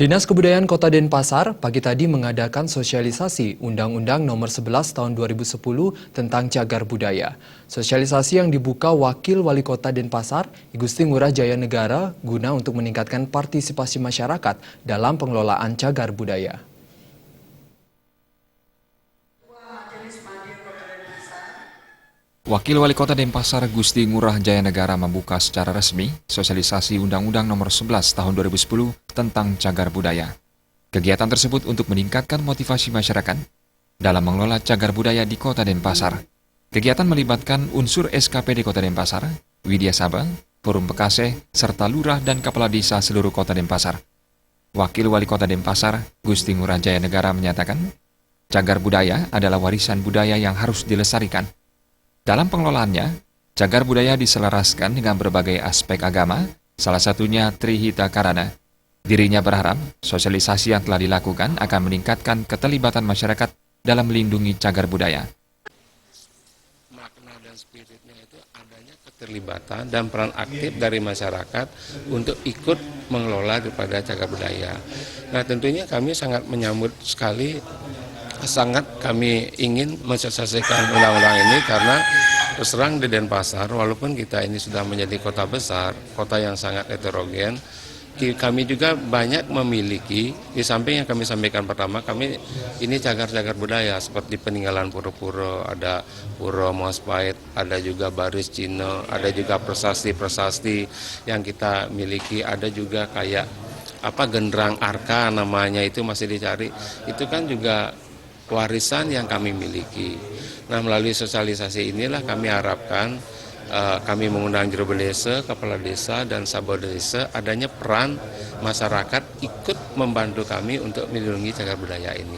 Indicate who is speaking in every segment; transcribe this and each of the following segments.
Speaker 1: Dinas Kebudayaan Kota Denpasar pagi tadi mengadakan sosialisasi Undang-Undang Nomor 11 Tahun 2010 tentang Cagar Budaya. Sosialisasi yang dibuka Wakil Wali Kota Denpasar, I Gusti Ngurah Jaya Negara, guna untuk meningkatkan partisipasi masyarakat dalam pengelolaan cagar budaya.
Speaker 2: Wakil Wali Kota Denpasar Gusti Ngurah Jaya Negara membuka secara resmi sosialisasi Undang-Undang Nomor 11 Tahun 2010 tentang cagar budaya. Kegiatan tersebut untuk meningkatkan motivasi masyarakat dalam mengelola cagar budaya di Kota Denpasar. Kegiatan melibatkan unsur SKPD Kota Denpasar, Widya Sabang, Forum Pekaseh, serta lurah dan kepala desa seluruh Kota Denpasar. Wakil Wali Kota Denpasar Gusti Ngurah Jaya Negara menyatakan, cagar budaya adalah warisan budaya yang harus dilestarikan. Dalam pengelolaannya, cagar budaya diselaraskan dengan berbagai aspek agama, salah satunya Trihita Karana. Dirinya berharap sosialisasi yang telah dilakukan akan meningkatkan keterlibatan masyarakat dalam melindungi cagar budaya.
Speaker 3: Makna dan spiritnya itu adanya keterlibatan dan peran aktif dari masyarakat untuk ikut mengelola daripada cagar budaya. Nah, tentunya kami sangat menyambut sekali, sangat kami ingin mensosialisasikan undang-undang ini karena terus terang di Denpasar, walaupun kita ini sudah menjadi kota besar, kota yang sangat heterogen, kami juga banyak memiliki, di samping yang kami sampaikan pertama, kami ini cagar-cagar budaya seperti peninggalan pura-pura, ada Pura Mospait, ada juga baris Cina, ada juga prasasti-prasasti yang kita miliki, ada juga kayak genderang arka namanya, itu masih dicari, itu kan juga warisan yang kami miliki. Nah, melalui sosialisasi inilah kami harapkan kami mengundang juru desa, kepala desa, dan sahabat desa adanya peran masyarakat ikut membantu kami untuk melindungi cagar budaya ini.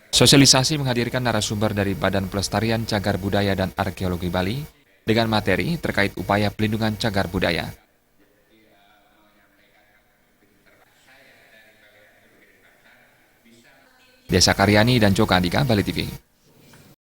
Speaker 2: Sosialisasi menghadirkan narasumber dari Badan Pelestarian Cagar Budaya dan Arkeologi Bali dengan materi terkait upaya pelindungan cagar budaya. Desa Karyani dan Joko Andika, Bali TV.